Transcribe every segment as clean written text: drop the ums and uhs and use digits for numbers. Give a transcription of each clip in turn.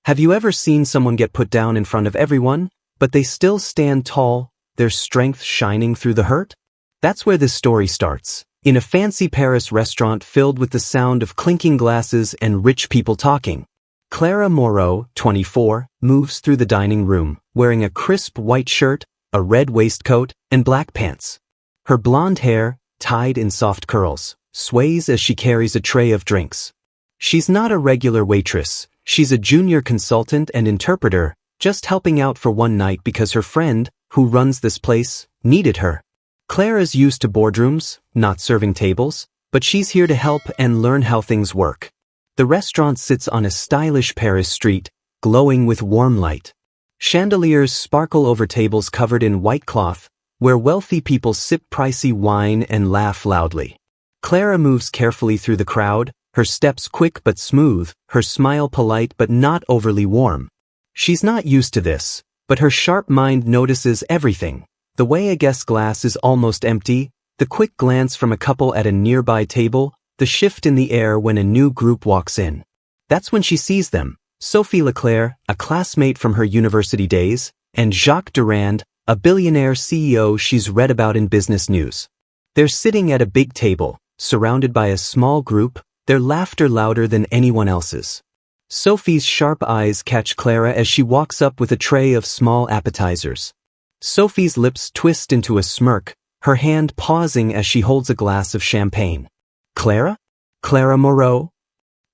Have you ever seen someone get put down in front of everyone, but they still stand tall, their strength shining through the hurt? That's where this story starts. In a fancy Paris restaurant filled with the sound of clinking glasses and rich people talking. Clara Moreau, 24, moves through the dining room, wearing a crisp white shirt, a red waistcoat, and black pants. Her blonde hair, tied in soft curls, sways as she carries a tray of drinks. She's not a regular waitress, she's a junior consultant and interpreter, just helping out for one night because her friend, who runs this place, needed her. Clara's used to boardrooms, not serving tables, but she's here to help and learn how things work. The restaurant sits on a stylish Paris street, glowing with warm light. Chandeliers sparkle over tables covered in white cloth, where wealthy people sip pricey wine and laugh loudly. Clara moves carefully through the crowd, her steps quick but smooth, her smile polite but not overly warm. She's not used to this, but her sharp mind notices everything. The way a guest's glass is almost empty, the quick glance from a couple at a nearby table, the shift in the air when a new group walks in. That's when she sees them, Sophie Leclerc, a classmate from her university days, and Jacques Durand, a billionaire CEO she's read about in business news. They're sitting at a big table, surrounded by a small group, their laughter louder than anyone else's. Sophie's sharp eyes catch Clara as she walks up with a tray of small appetizers. Sophie's lips twist into a smirk, her hand pausing as she holds a glass of champagne. Clara? Clara Moreau?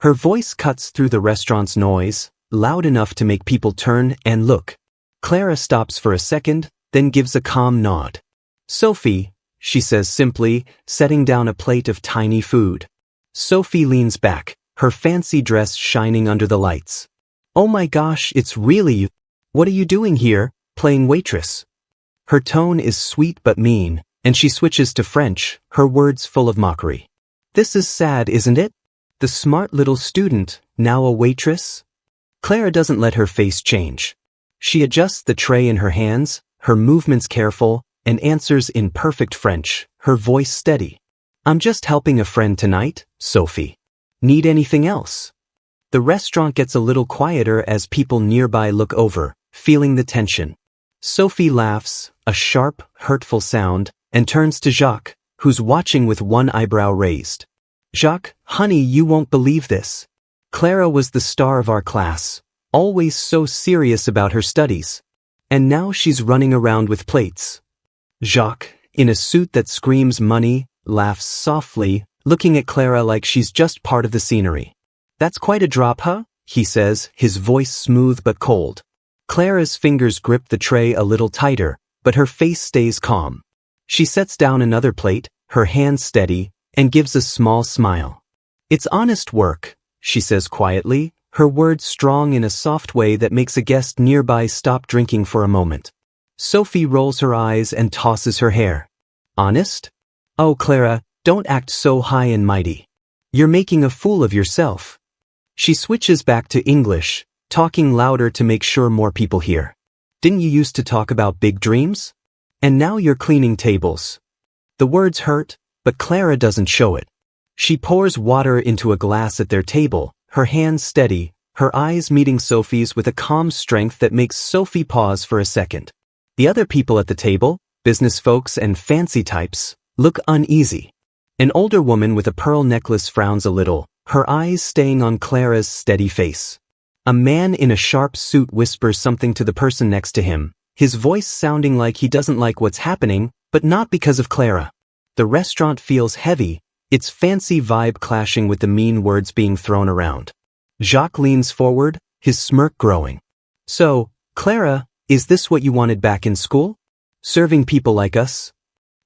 Her voice cuts through the restaurant's noise, loud enough to make people turn and look. Clara stops for a second, then gives a calm nod. Sophie, she says simply, setting down a plate of tiny food. Sophie leans back, her fancy dress shining under the lights. Oh my gosh, it's really you. What are you doing here, playing waitress? Her tone is sweet but mean, and she switches to French, her words full of mockery. This is sad, isn't it? The smart little student, now a waitress? Clara doesn't let her face change. She adjusts the tray in her hands, her movements careful, and answers in perfect French, her voice steady. I'm just helping a friend tonight, Sophie. Need anything else? The restaurant gets a little quieter as people nearby look over, feeling the tension. Sophie laughs, a sharp, hurtful sound, and turns to Jacques, who's watching with one eyebrow raised. Jacques, honey, you won't believe this. Clara was the star of our class, always so serious about her studies. And now she's running around with plates. Jacques, in a suit that screams money, laughs softly, looking at Clara like she's just part of the scenery. That's quite a drop, huh? He says, his voice smooth but cold. Clara's fingers grip the tray a little tighter, but her face stays calm. She sets down another plate, her hands steady, and gives a small smile. It's honest work, she says quietly, her words strong in a soft way that makes a guest nearby stop drinking for a moment. Sophie rolls her eyes and tosses her hair. Honest? Oh, Clara, don't act so high and mighty. You're making a fool of yourself. She switches back to English, talking louder to make sure more people hear. Didn't you used to talk about big dreams? And now you're cleaning tables. The words hurt, but Clara doesn't show it. She pours water into a glass at their table, her hands steady, her eyes meeting Sophie's with a calm strength that makes Sophie pause for a second. The other people at the table, business folks and fancy types, look uneasy. An older woman with a pearl necklace frowns a little, her eyes staying on Clara's steady face. A man in a sharp suit whispers something to the person next to him, his voice sounding like he doesn't like what's happening, but not because of Clara. The restaurant feels heavy, its fancy vibe clashing with the mean words being thrown around. Jacques leans forward, his smirk growing. So, Clara, is this what you wanted back in school? Serving people like us?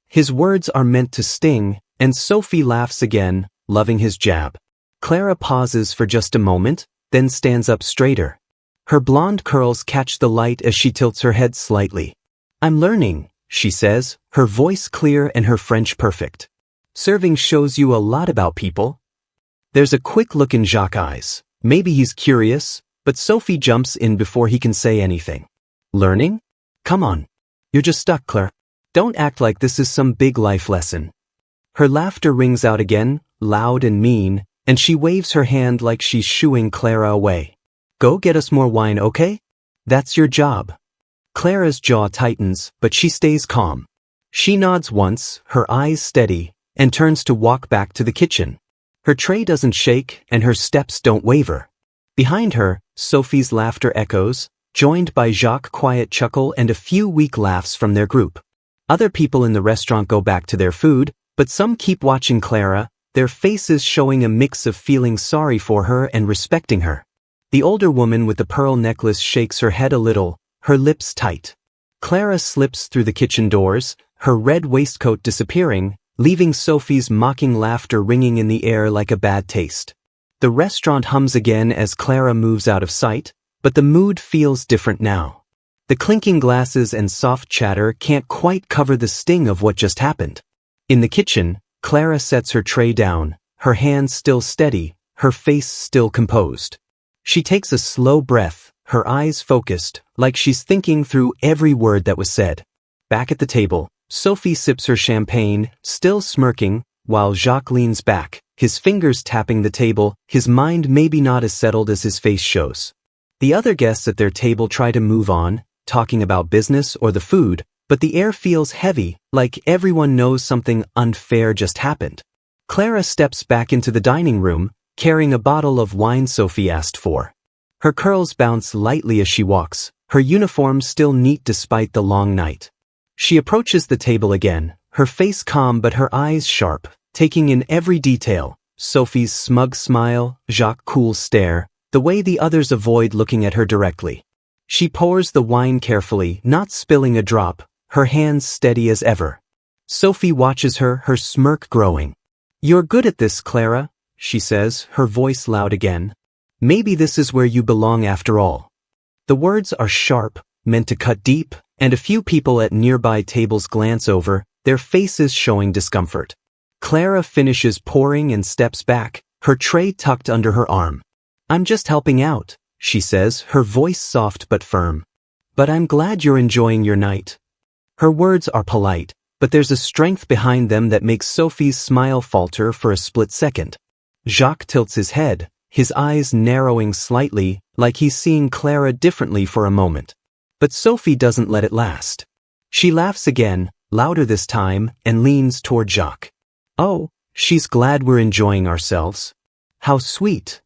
His words are meant to sting, and Sophie laughs again, loving his jab. Clara pauses for just a moment, then stands up straighter. Her blonde curls catch the light as she tilts her head slightly. I'm learning, she says, her voice clear and her French perfect. Serving shows you a lot about people. There's a quick look in Jacques' eyes. Maybe he's curious, but Sophie jumps in before he can say anything. Learning? Come on. You're just stuck, Claire. Don't act like this is some big life lesson. Her laughter rings out again, loud and mean, and she waves her hand like she's shooing Clara away. Go get us more wine, okay? That's your job. Clara's jaw tightens, but she stays calm. She nods once, her eyes steady, and turns to walk back to the kitchen. Her tray doesn't shake, and her steps don't waver. Behind her, Sophie's laughter echoes, joined by Jacques' quiet chuckle and a few weak laughs from their group. Other people in the restaurant go back to their food, but some keep watching Clara, their faces showing a mix of feeling sorry for her and respecting her. The older woman with the pearl necklace shakes her head a little, her lips tight. Clara slips through the kitchen doors, her red waistcoat disappearing, leaving Sophie's mocking laughter ringing in the air like a bad taste. The restaurant hums again as Clara moves out of sight, but the mood feels different now. The clinking glasses and soft chatter can't quite cover the sting of what just happened. In the kitchen, Clara sets her tray down, her hands still steady, her face still composed. She takes a slow breath, her eyes focused, like she's thinking through every word that was said. Back at the table, Sophie sips her champagne, still smirking, while Jacques leans back, his fingers tapping the table, his mind maybe not as settled as his face shows. The other guests at their table try to move on, talking about business or the food, but the air feels heavy, like everyone knows something unfair just happened. Clara steps back into the dining room, carrying a bottle of wine Sophie asked for. Her curls bounce lightly as she walks, her uniform still neat despite the long night. She approaches the table again, her face calm but her eyes sharp, taking in every detail, Sophie's smug smile, Jacques' cool stare, the way the others avoid looking at her directly. She pours the wine carefully, not spilling a drop, her hands steady as ever. Sophie watches her, her smirk growing. "You're good at this, Clara," she says, her voice loud again. "Maybe this is where you belong after all." The words are sharp, meant to cut deep, and a few people at nearby tables glance over, their faces showing discomfort. Clara finishes pouring and steps back, her tray tucked under her arm. "I'm just helping out," she says, her voice soft but firm. "But I'm glad you're enjoying your night." Her words are polite, but there's a strength behind them that makes Sophie's smile falter for a split second. Jacques tilts his head, his eyes narrowing slightly, like he's seeing Clara differently for a moment. But Sophie doesn't let it last. She laughs again, louder this time, and leans toward Jacques. "Oh, she's glad we're enjoying ourselves. How sweet."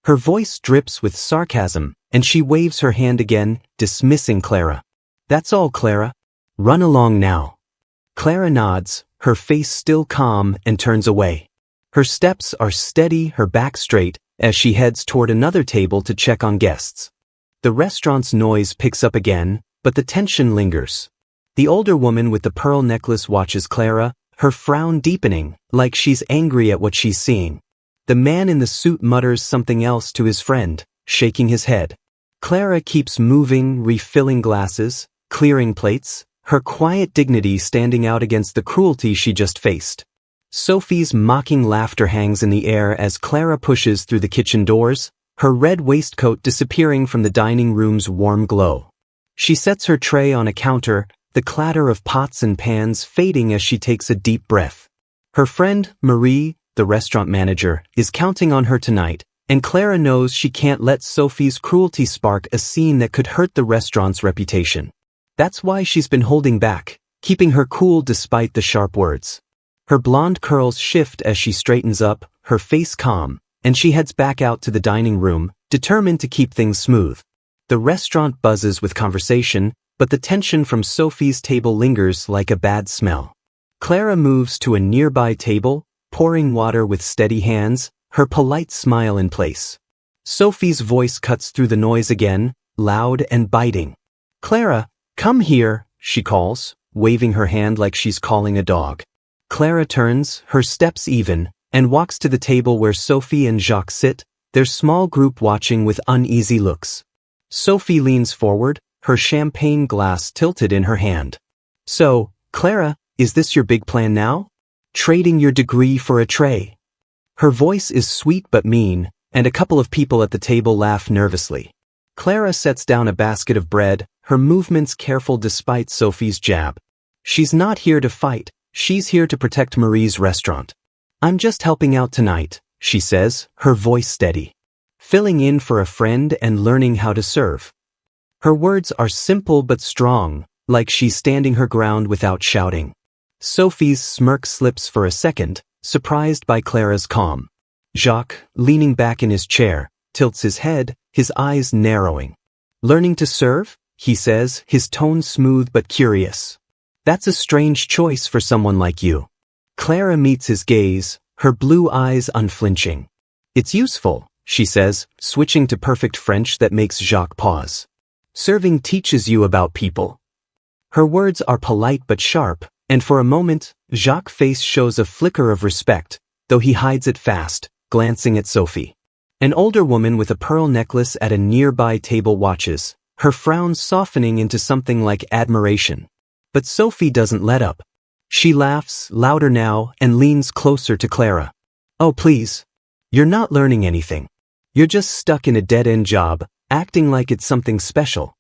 Her voice drips with sarcasm, and she waves her hand again, dismissing Clara. "That's all, Clara. Run along now." Clara nods, her face still calm, and turns away. Her steps are steady, her back straight, as she heads toward another table to check on guests. The restaurant's noise picks up again, but the tension lingers. The older woman with the pearl necklace watches Clara, her frown deepening, like she's angry at what she's seeing. The man in the suit mutters something else to his friend, shaking his head. Clara keeps moving, refilling glasses, clearing plates, her quiet dignity standing out against the cruelty she just faced. Sophie's mocking laughter hangs in the air as Clara pushes through the kitchen doors, her red waistcoat disappearing from the dining room's warm glow. She sets her tray on a counter, the clatter of pots and pans fading as she takes a deep breath. Her friend, Marie, the restaurant manager, is counting on her tonight, and Clara knows she can't let Sophie's cruelty spark a scene that could hurt the restaurant's reputation. That's why she's been holding back, keeping her cool despite the sharp words. Her blonde curls shift as she straightens up, her face calm, and she heads back out to the dining room, determined to keep things smooth. The restaurant buzzes with conversation, but the tension from Sophie's table lingers like a bad smell. Clara moves to a nearby table, pouring water with steady hands, her polite smile in place. Sophie's voice cuts through the noise again, loud and biting. "Clara, come here," she calls, waving her hand like she's calling a dog. Clara turns, her steps even, and walks to the table where Sophie and Jacques sit, their small group watching with uneasy looks. Sophie leans forward, her champagne glass tilted in her hand. "So, Clara, is this your big plan now? Trading your degree for a tray?" Her voice is sweet but mean, and a couple of people at the table laugh nervously. Clara sets down a basket of bread, her movements careful despite Sophie's jab. She's not here to fight, she's here to protect Marie's restaurant. "I'm just helping out tonight," she says, her voice steady. filling in for a friend and learning how to serve. Her words are simple but strong, like she's standing her ground without shouting. Sophie's smirk slips for a second, surprised by Clara's calm. Jacques, leaning back in his chair, tilts his head, his eyes narrowing. "Learning to serve?" he says, his tone smooth but curious. "That's a strange choice for someone like you." Clara meets his gaze, her blue eyes unflinching. "It's useful," she says, switching to perfect French that makes Jacques pause. "Serving teaches you about people." Her words are polite but sharp, and for a moment, Jacques' face shows a flicker of respect, though he hides it fast, glancing at Sophie. An older woman with a pearl necklace at a nearby table watches, her frown softening into something like admiration. But Sophie doesn't let up. She laughs, louder now, and leans closer to Clara. "Oh please. You're not learning anything. You're just stuck in a dead-end job, acting like it's something special."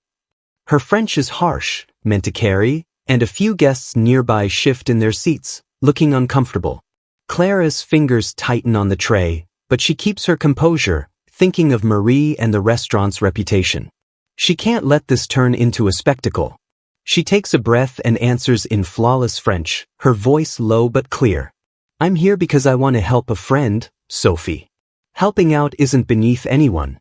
Her French is harsh, meant to carry, and a few guests nearby shift in their seats, looking uncomfortable. Clara's fingers tighten on the tray, but she keeps her composure, thinking of Marie and the restaurant's reputation. She can't let this turn into a spectacle. She takes a breath and answers in flawless French, her voice low but clear. "I'm here because I want to help a friend, Sophie. Helping out isn't beneath anyone."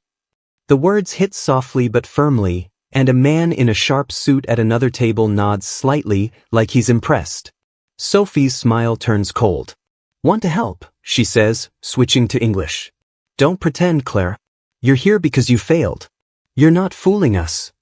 The words hit softly but firmly, and a man in a sharp suit at another table nods slightly, like he's impressed. Sophie's smile turns cold. "Want to help," she says, switching to English. "Don't pretend, Claire. You're here because you failed. You're not fooling us."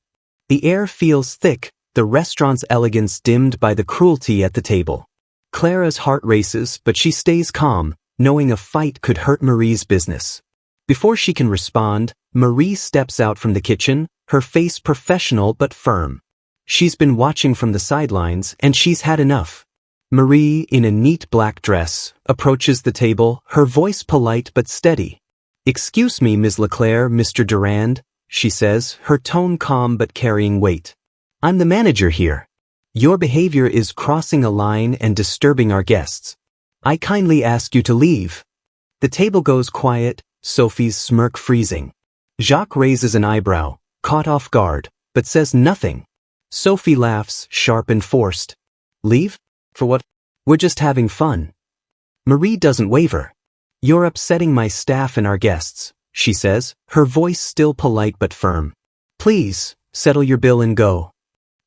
The air feels thick, the restaurant's elegance dimmed by the cruelty at the table. Clara's heart races, but she stays calm, knowing a fight could hurt Marie's business. Before she can respond, Marie steps out from the kitchen, her face professional but firm. She's been watching from the sidelines, and she's had enough. Marie, in a neat black dress, approaches the table, her voice polite but steady. "Excuse me, Ms. Leclerc, Mr. Durand," she says, her tone calm but carrying weight. "I'm the manager here. Your behavior is crossing a line and disturbing our guests. I kindly ask you to leave." The table goes quiet, Sophie's smirk freezing. Jacques raises an eyebrow, caught off guard, but says nothing. Sophie laughs, sharp and forced. "Leave? For what? We're just having fun." Marie doesn't waver. "You're upsetting my staff and our guests," she says, her voice still polite but firm. "Please, settle your bill and go."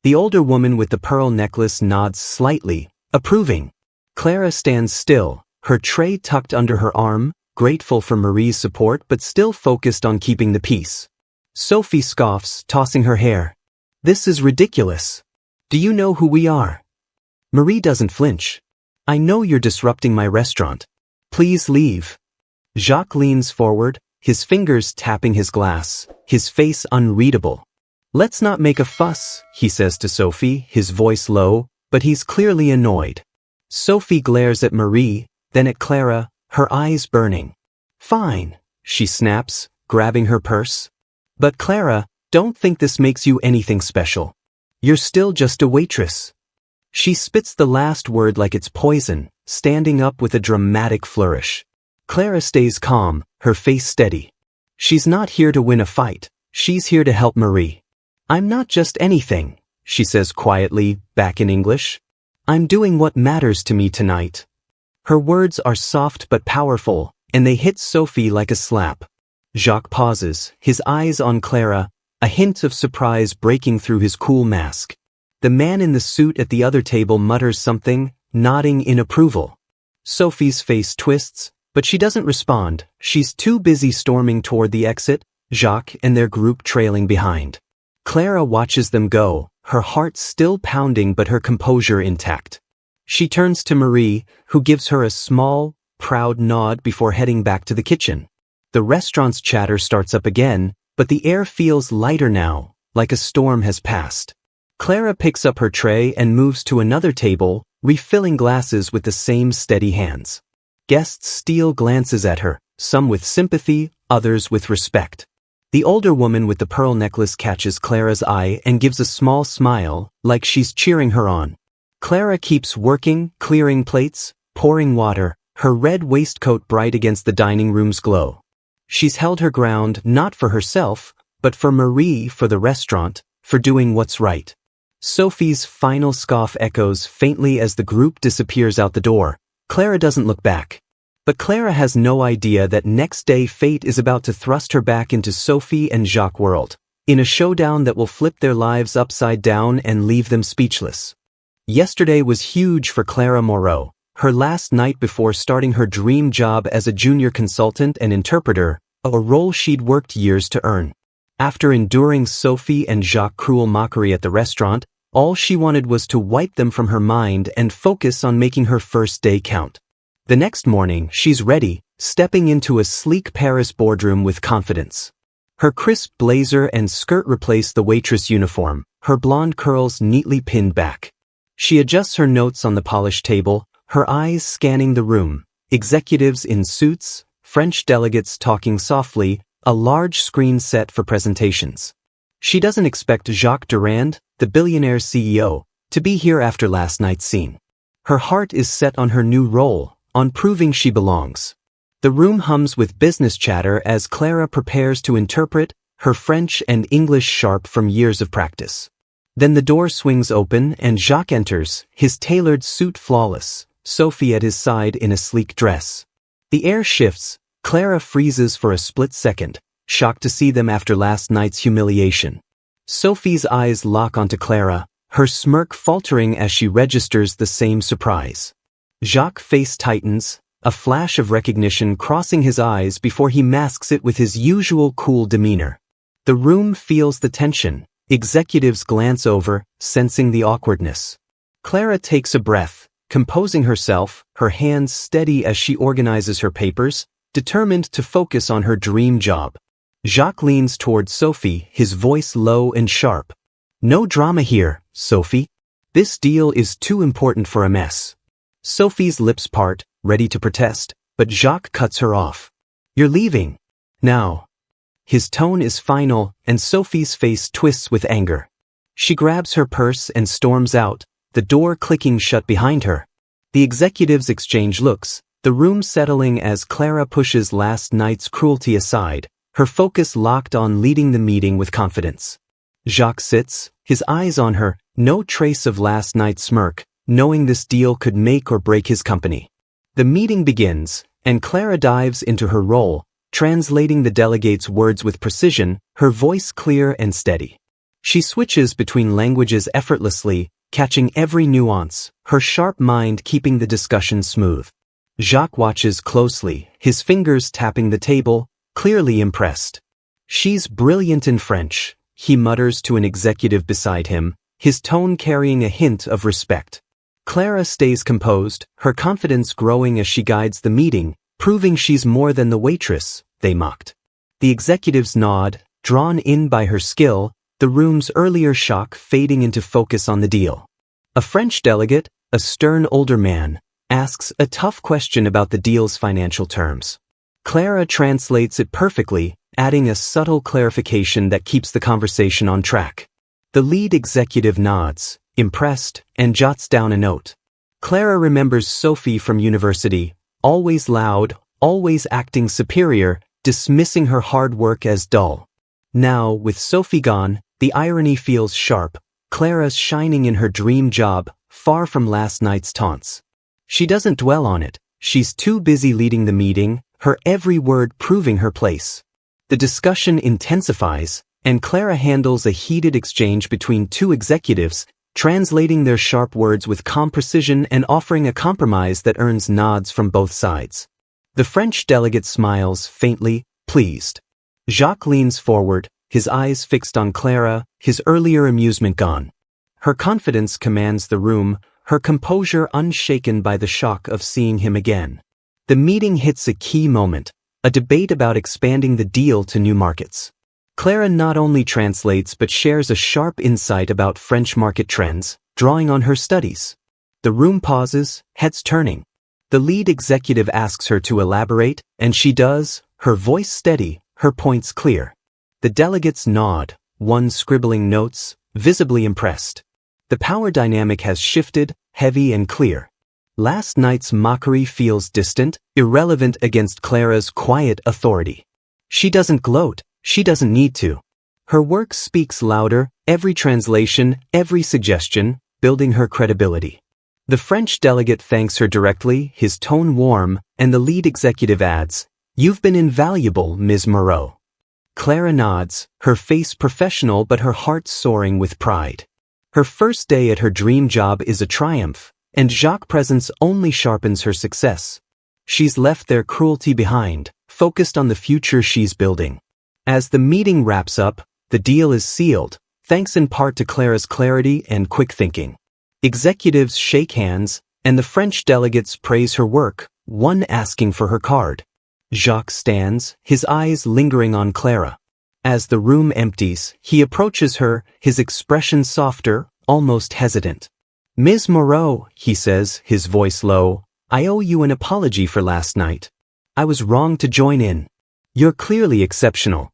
The older woman with the pearl necklace nods slightly, approving. Clara stands still, her tray tucked under her arm, grateful for Marie's support but still focused on keeping the peace. Sophie scoffs, tossing her hair. "This is ridiculous. Do you know who we are?" Marie doesn't flinch. "I know you're disrupting my restaurant. Please leave." Jacques leans forward, his fingers tapping his glass, his face unreadable. "Let's not make a fuss," he says to Sophie, his voice low, but he's clearly annoyed. Sophie glares at Marie, then at Clara, her eyes burning. "Fine," she snaps, grabbing her purse. "But Clara, don't think this makes you anything special. You're still just a waitress." She spits the last word like it's poison, standing up with a dramatic flourish. Clara stays calm, her face steady. She's not here to win a fight, she's here to help Marie. "I'm not just anything," she says quietly, back in English. "I'm doing what matters to me tonight." Her words are soft but powerful, and they hit Sophie like a slap. Jacques pauses, his eyes on Clara, a hint of surprise breaking through his cool mask. The man in the suit at the other table mutters something, nodding in approval. Sophie's face twists, but she doesn't respond. She's too busy storming toward the exit, Jacques and their group trailing behind. Clara watches them go, her heart still pounding but her composure intact. She turns to Marie, who gives her a small, proud nod before heading back to the kitchen. The restaurant's chatter starts up again, but the air feels lighter now, like a storm has passed. Clara picks up her tray and moves to another table, refilling glasses with the same steady hands. Guests steal glances at her, some with sympathy, others with respect. The older woman with the pearl necklace catches Clara's eye and gives a small smile, like she's cheering her on. Clara keeps working, clearing plates, pouring water, her red waistcoat bright against the dining room's glow. She's held her ground not for herself, but for Marie, for the restaurant, for doing what's right. Sophie's final scoff echoes faintly as the group disappears out the door. Clara doesn't look back. But Clara has no idea that next day fate is about to thrust her back into Sophie and Jacques' world, in a showdown that will flip their lives upside down and leave them speechless. Yesterday was huge for Clara Moreau, her last night before starting her dream job as a junior consultant and interpreter, a role she'd worked years to earn. After enduring Sophie and Jacques' cruel mockery at the restaurant, all she wanted was to wipe them from her mind and focus on making her first day count. The next morning, she's ready, stepping into a sleek Paris boardroom with confidence. Her crisp blazer and skirt replace the waitress uniform, her blonde curls neatly pinned back. She adjusts her notes on the polished table, her eyes scanning the room, executives in suits, French delegates talking softly, a large screen set for presentations. She doesn't expect Jacques Durand, the Billionaire CEO, to be here after last night's scene. Her heart is set on her new role, on proving she belongs. The room hums with business chatter as Clara prepares to interpret, her French and English sharp from years of practice. Then the door swings open and Jacques enters, his tailored suit flawless, Sophie at his side in a sleek dress. The air shifts, Clara freezes for a split second, shocked to see them after last night's humiliation. Sophie's eyes lock onto Clara, her smirk faltering as she registers the same surprise. Jacques' face tightens, a flash of recognition crossing his eyes before he masks it with his usual cool demeanor. The room feels the tension, executives glance over, sensing the awkwardness. Clara takes a breath, composing herself, her hands steady as she organizes her papers, determined to focus on her dream job. Jacques leans toward Sophie, his voice low and sharp. "No drama here, Sophie. This deal is too important for a mess." Sophie's lips part, ready to protest, but Jacques cuts her off. "You're leaving. Now." His tone is final, and Sophie's face twists with anger. She grabs her purse and storms out, the door clicking shut behind her. The executives exchange looks, the room settling as Clara pushes last night's cruelty aside, her focus locked on leading the meeting with confidence. Jacques sits, his eyes on her, no trace of last night's smirk, knowing this deal could make or break his company. The meeting begins, and Clara dives into her role, translating the delegate's words with precision, her voice clear and steady. She switches between languages effortlessly, catching every nuance, her sharp mind keeping the discussion smooth. Jacques watches closely, his fingers tapping the table, clearly impressed. "She's brilliant in French," he mutters to an executive beside him, his tone carrying a hint of respect. Clara stays composed, her confidence growing as she guides the meeting, proving she's more than the waitress they mocked. The executives nod, drawn in by her skill, the room's earlier shock fading into focus on the deal. A French delegate, a stern older man, asks a tough question about the deal's financial terms. Clara translates it perfectly, adding a subtle clarification that keeps the conversation on track. The lead executive nods, impressed, and jots down a note. Clara remembers Sophie from university, always loud, always acting superior, dismissing her hard work as dull. Now, with Sophie gone, the irony feels sharp, Clara's shining in her dream job, far from last night's taunts. She doesn't dwell on it, she's too busy leading the meeting, her every word proving her place. The discussion intensifies, and Clara handles a heated exchange between two executives, translating their sharp words with calm precision and offering a compromise that earns nods from both sides. The French delegate smiles faintly, pleased. Jacques leans forward, his eyes fixed on Clara, his earlier amusement gone. Her confidence commands the room, her composure unshaken by the shock of seeing him again. The meeting hits a key moment, a debate about expanding the deal to new markets. Clara not only translates but shares a sharp insight about French market trends, drawing on her studies. The room pauses, heads turning. The lead executive asks her to elaborate, and she does, her voice steady, her points clear. The delegates nod, one scribbling notes, visibly impressed. The power dynamic has shifted, heavy and clear. Last night's mockery feels distant, irrelevant against Clara's quiet authority. She doesn't gloat, she doesn't need to. Her work speaks louder, every translation, every suggestion, building her credibility. The French delegate thanks her directly, his tone warm, and the lead executive adds, "You've been invaluable, Ms. Moreau." Clara nods, her face professional but her heart soaring with pride. Her first day at her dream job is a triumph, and Jacques' presence only sharpens her success. She's left their cruelty behind, focused on the future she's building. As the meeting wraps up, the deal is sealed, thanks in part to Clara's clarity and quick thinking. Executives shake hands, and the French delegates praise her work, one asking for her card. Jacques stands, his eyes lingering on Clara. As the room empties, he approaches her, his expression softer, almost hesitant. "Ms. Moreau," he says, his voice low, "I owe you an apology for last night. I was wrong to join in. You're clearly exceptional."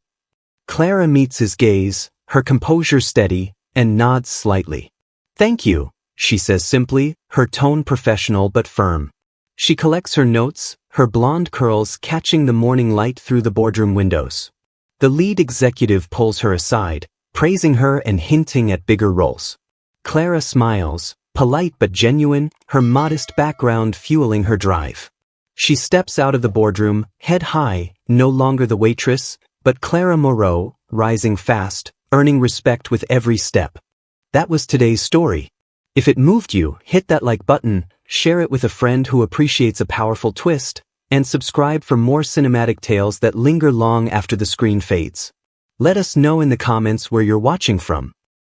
Clara meets his gaze, her composure steady, and nods slightly. "Thank you," she says simply, her tone professional but firm. She collects her notes, her blonde curls catching the morning light through the boardroom windows. The lead executive pulls her aside, praising her and hinting at bigger roles. Clara smiles, polite but genuine, her modest background fueling her drive. She steps out of the boardroom, head high, no longer the waitress, but Clara Moreau, rising fast, earning respect with every step. That was today's story. If it moved you, hit that like button, share it with a friend who appreciates a powerful twist, and subscribe for more cinematic tales that linger long after the screen fades. Let us know in the comments where you're watching from.